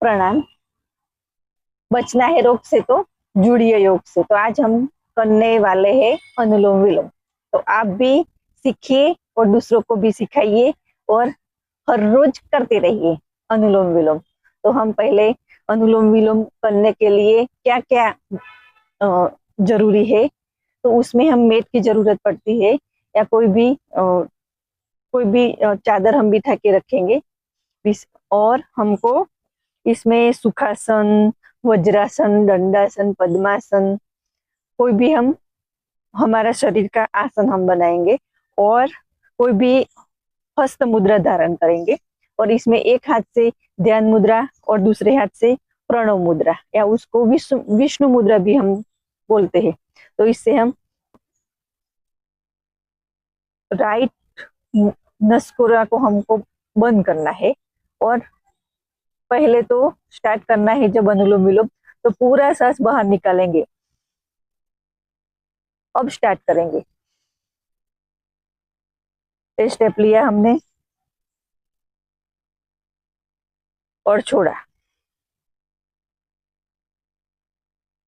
प्रणाम। बचना है रोग से तो जुड़िए योग से। तो आज हम करने वाले हैं अनुलोम विलोम। तो आप भी सीखिए और दूसरों को भी सिखाइए और हर रोज करते रहिए अनुलोम विलोम। तो हम पहले अनुलोम विलोम करने के लिए क्या क्या जरूरी है, तो उसमें हम मेट की जरूरत पड़ती है या कोई भी चादर हम बिठा के रखेंगे। और हमको इसमें सुखासन, वज्रासन, दंडासन, पद्मासन, कोई भी हम हमारा शरीर का आसन हम बनाएंगे और कोई भी हस्त मुद्रा धारण करेंगे। और इसमें एक हाथ से ध्यान मुद्रा और दूसरे हाथ से प्रणव मुद्रा या उसको विष्णु मुद्रा भी हम बोलते हैं। तो इससे हम राइट नसकोरा को हमको बंद करना है। और पहले तो स्टार्ट करना है जब अनुलोम विलोम, तो पूरा सांस बाहर निकालेंगे। अब स्टार्ट करेंगे। स्टेप लिया हमने और छोड़ा,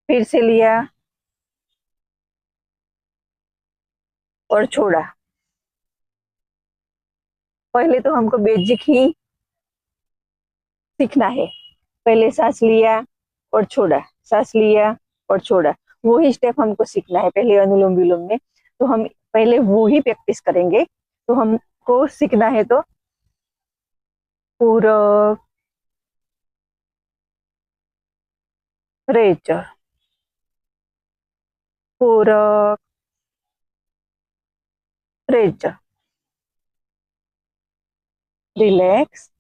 फिर से लिया और छोड़ा। पहले तो हमको बेसिक ही सीखना है। पहले सांस लिया और छोड़ा, सांस लिया और छोड़ा, वो ही स्टेप हमको सीखना है पहले अनुलोम विलोम में। तो हम पहले वो ही प्रैक्टिस करेंगे। तो हमको सीखना है तो पूरक, रेचर, पूरक, रेचर, रिलैक्स,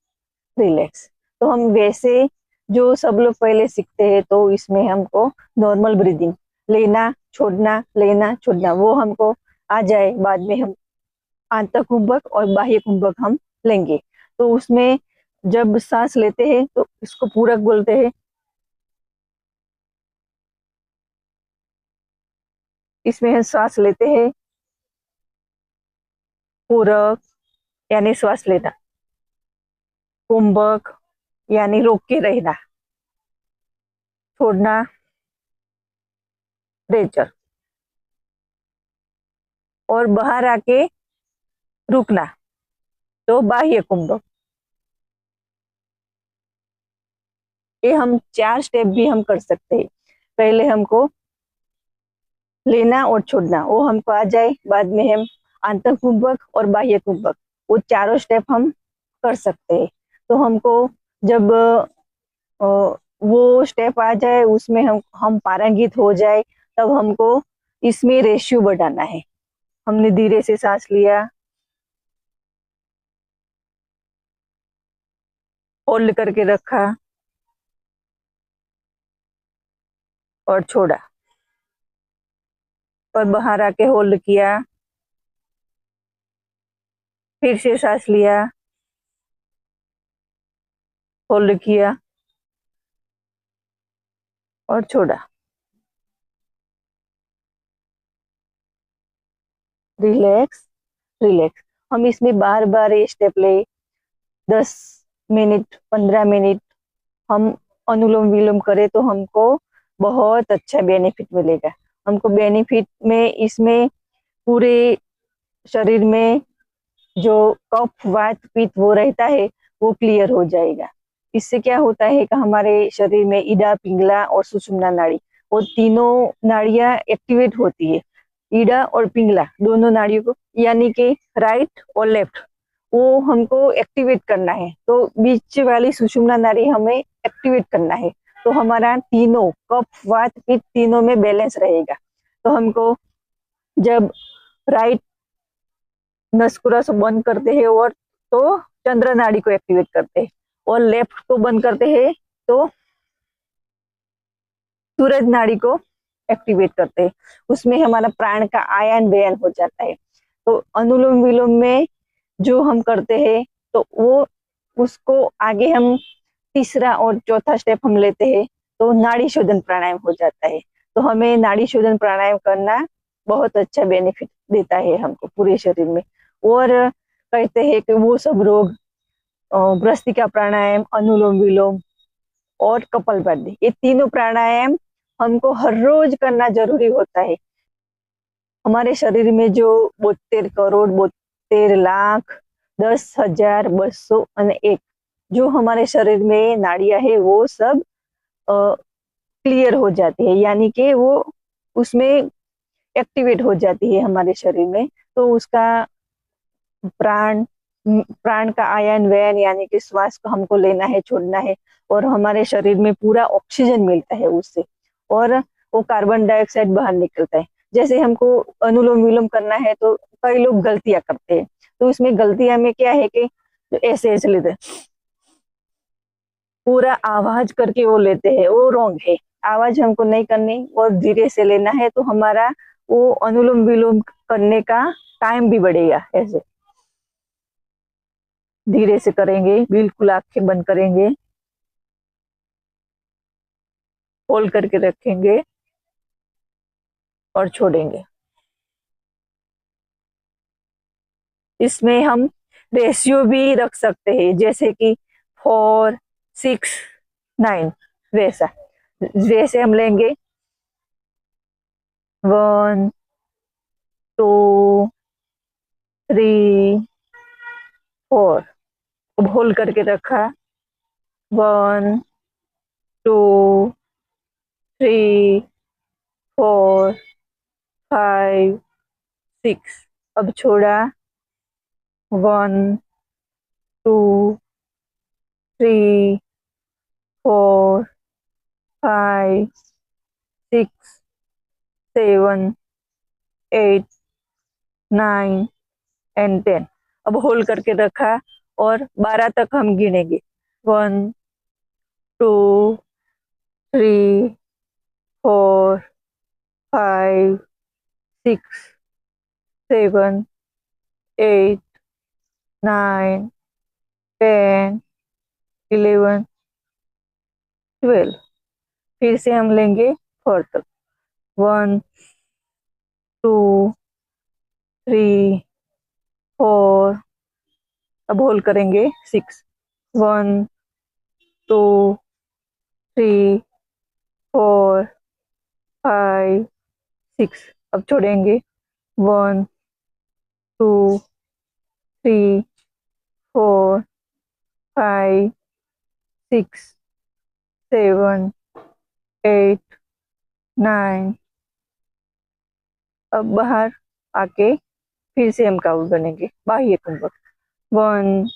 रिलैक्स। तो हम वैसे जो सब लोग पहले सीखते हैं, तो इसमें हमको नॉर्मल ब्रीदिंग लेना छोड़ना, लेना छोड़ना, वो हमको आ जाए। बाद में हम आंतक कुंभक और बाह्य कुंभक हम लेंगे। तो उसमें जब सांस लेते हैं तो इसको पूरक बोलते हैं। इसमें हम श्वास लेते हैं पूरक यानी श्वास लेना, कुंभक यानी रोक के रहना, छोड़ना रेचर, और बाहर आके रुकना तो बाह्य कुंभक। ये हम 4 स्टेप भी हम कर सकते हैं। पहले हमको लेना और छोड़ना वो हमको आ जाए, बाद में हम आंतक कुंभक और बाह्य कुंभक वो चारों स्टेप हम कर सकते हैं। तो हमको जब अ, वो स्टेप आ जाए, उसमें हम पारंगित हो जाए, तब हमको इसमें रेशियो बढ़ाना है। हमने धीरे से सांस लिया, होल्ड करके रखा और छोड़ा, और बाहर आके होल्ड किया, फिर से सांस लिया, होल्ड किया और छोड़ा, रिलैक्स, रिलैक्स। हम इसमें बार बार ये स्टेप ले 10 मिनट 15 मिनट हम अनुलोम विलोम करें तो हमको बहुत अच्छा बेनिफिट मिलेगा। हमको बेनिफिट में इसमें पूरे शरीर में जो कफ वात पित्त वो रहता है वो क्लियर हो जाएगा। इससे क्या होता है कि हमारे शरीर में इडा, पिंगला और सुषुम्ना नाड़ी, वो तीनों नाड़ियां एक्टिवेट होती है। इडा और पिंगला दोनों नाड़ियों को, यानी कि राइट और लेफ्ट, वो हमको एक्टिवेट करना है। तो बीच वाली सुषुम्ना नाड़ी हमें एक्टिवेट करना है। तो हमारा तीनों कफ वात पित्त तीनों में बैलेंस रहेगा। तो हमको जब राइट नसकुरा से बंद करते हैं और तो चंद्र नाड़ी को एक्टिवेट करते हैं, और लेफ्ट को बंद करते हैं तो सूरज नाड़ी को एक्टिवेट करते हैं। उसमें हमारा प्राण का आयन व्ययन हो जाता है। तो अनुलोम विलोम में जो हम करते हैं, तो वो उसको आगे हम तीसरा और चौथा स्टेप हम लेते हैं, तो नाड़ी शोधन प्राणायाम हो जाता है। तो हमें नाड़ी शोधन प्राणायाम करना बहुत अच्छा बेनिफिट देता है हमको पूरे शरीर में। और कहते हैं कि वो सब रोग, भ्रस्त्रिका प्राणायाम, अनुलोम विलोम और कपालभाति। ये तीनों प्राणायाम हमको हर रोज करना जरूरी होता है। हमारे शरीर में जो 72 करोड़ 72 लाख 10,200 और 1 जो हमारे शरीर में नाड़ियां है वो सब क्लियर हो जाती है, यानी कि वो उसमें एक्टिवेट हो जाती है हमारे शरीर में। तो उसका प्राण प्राण का आयन व्यन यानी कि श्वास को हमको लेना है, छोड़ना है, और हमारे शरीर में पूरा ऑक्सीजन मिलता है उससे, और वो कार्बन डाइऑक्साइड बाहर निकलता है। जैसे हमको अनुलोम विलोम करना है तो कई लोग गलतियां करते हैं, तो उसमें गलतियां में क्या है कि ऐसे ऐसे लेते हैं, पूरा आवाज करके वो लेते हैं, वो रॉन्ग है। आवाज हमको नहीं करनी और धीरे से लेना है, तो हमारा वो अनुलोम विलोम करने का टाइम भी बढ़ेगा। ऐसे धीरे से करेंगे, बिल्कुल आंखें बंद करेंगे, होल्ड करके रखेंगे और छोड़ेंगे। इसमें हम रेशियो भी रख सकते हैं, जैसे कि 4, 6, 9, वैसा। जैसे हम लेंगे 1, 2, 3, 4, अब होल्ड करके रखा, 1, 2, 3, 4, 5, 6, अब छोड़ा, 1, 2, 3, 4, 5, 6, 7, 8, 9 एंड 10। अब होल्ड करके रखा और 12 तक हम गिनेंगे, 1, 2, 3, 4, 5, 6, 7, 8, 9, 10, 11, 12। फिर से हम लेंगे 4 तक, 1, 2, 3, 4, अब होल्ड करेंगे 6, 1, 2, 3, 4, 5, 6, अब छोड़ेंगे, 1, 2, 3, 4, 5, 6, 7, 8, 9। अब बाहर आके फिर से हम काउंट बनेंगे, बाह्य कुंभक, 1,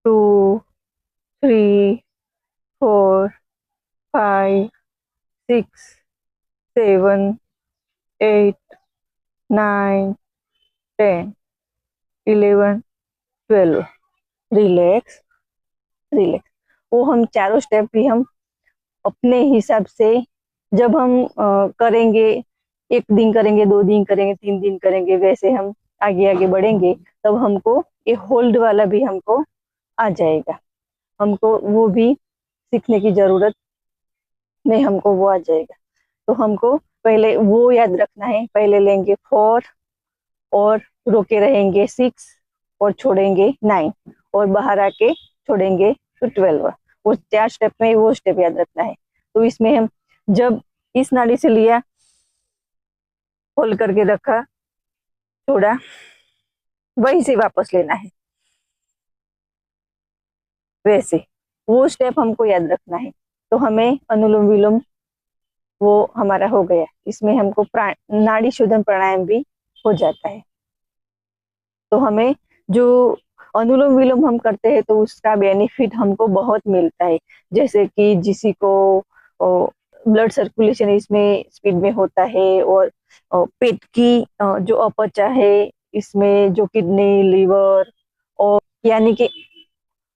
2, 3, 4, 5, 6, 7, 8, 9, 10, 11, 12। Relax relax. वो हम चारों स्टेप भी हम अपने हिसाब से, जब हम करेंगे, 1 दिन करेंगे, 2 दिन करेंगे, 3 दिन करेंगे, वैसे हम आगे आगे बढ़ेंगे, तब हमको ये होल्ड वाला भी हमको आ जाएगा। हमको वो भी सीखने की जरूरत नहीं, हमको वो आ जाएगा। तो हमको पहले वो याद रखना है, पहले लेंगे 4 और रोके रहेंगे 6 और छोड़ेंगे 9 और बाहर आके छोड़ेंगे फिर 12। वो 4 स्टेप में वो स्टेप याद रखना है। तो इसमें हम जब इस नाड़ी से लिया, होल्ड करके रखा, छोड़ा, वहीं से वापस लेना है, वैसे वो स्टेप हमको याद रखना है। तो हमें अनुलोम विलोम वो हमारा हो गया। इसमें हमको नाड़ी शोधन प्राणायाम भी हो जाता है। तो हमें जो अनुलोम विलोम हम करते हैं तो उसका बेनिफिट हमको बहुत मिलता है। जैसे कि किसी को ब्लड सर्कुलेशन इसमें स्पीड में होता है, और पेट की जो अपचा है इसमें, जो किडनी लिवर और यानी कि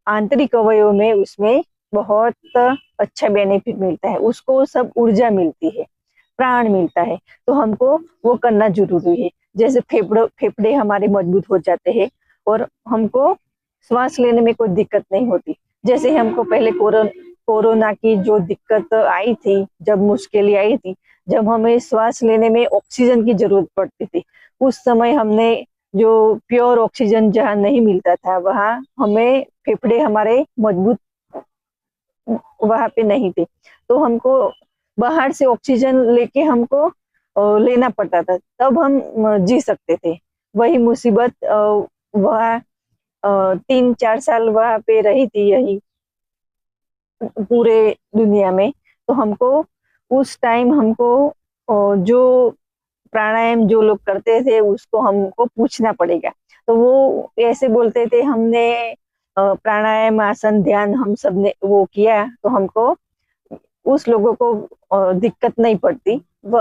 आंतरिक अवयव में, उसमें बहुत अच्छा बेनिफिट मिलता है, उसको सब ऊर्जा मिलती है, प्राण मिलता है। तो हमको वो करना जरूरी है। जैसे फेफड़े हमारे मजबूत हो जाते हैं और हमको श्वास लेने में कोई दिक्कत नहीं होती। जैसे हमको पहले कोरोना की जो दिक्कत आई थी, जब मुश्किलें आई थी, जब हमें श्वास लेने में ऑक्सीजन की जरूरत पड़ती थी, उस समय हमने जो प्योर ऑक्सीजन जहाँ नहीं मिलता था, वहाँ हमें फेफड़े हमारे मजबूत वहां पे नहीं थे, तो हमको बाहर से ऑक्सीजन लेके हमको लेना पड़ता था, तब हम जी सकते थे। वही मुसीबत वह 3-4 साल वहां पे रही थी, यही पूरे दुनिया में। तो हमको उस टाइम हमको जो प्राणायाम जो लोग करते थे उसको हमको पूछना पड़ेगा। तो वो ऐसे बोलते थे, हमने प्राणायाम आसन ध्यान हम सब ने वो किया, तो हमको उस लोगों को दिक्कत नहीं पड़ती,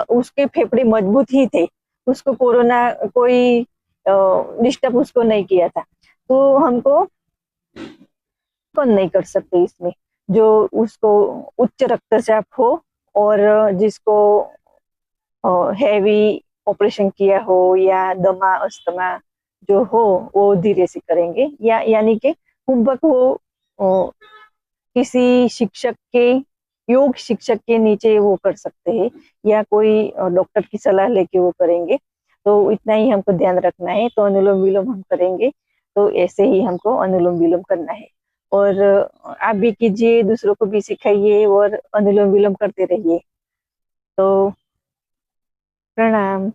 उसके फेफड़े मजबूत ही थे, उसको कोरोना कोई डिस्टर्ब उसको नहीं किया था। तो हमको कौन नहीं कर सकते इसमें, जो उसको उच्च रक्तचाप हो और जिसको हैवी ऑपरेशन किया हो या दमा अस्थमा जो हो, वो धीरे से करेंगे, या यानी कि कुंभक वो किसी शिक्षक के, योग शिक्षक के नीचे वो कर सकते हैं, या कोई डॉक्टर की सलाह लेके वो करेंगे। तो इतना ही हमको ध्यान रखना है। तो अनुलोम विलोम हम करेंगे, तो ऐसे ही हमको अनुलोम विलोम करना है। और आप भी कीजिए, दूसरों को भी सिखाइए और अनुलोम विलोम करते रहिए। तो प्रणाम।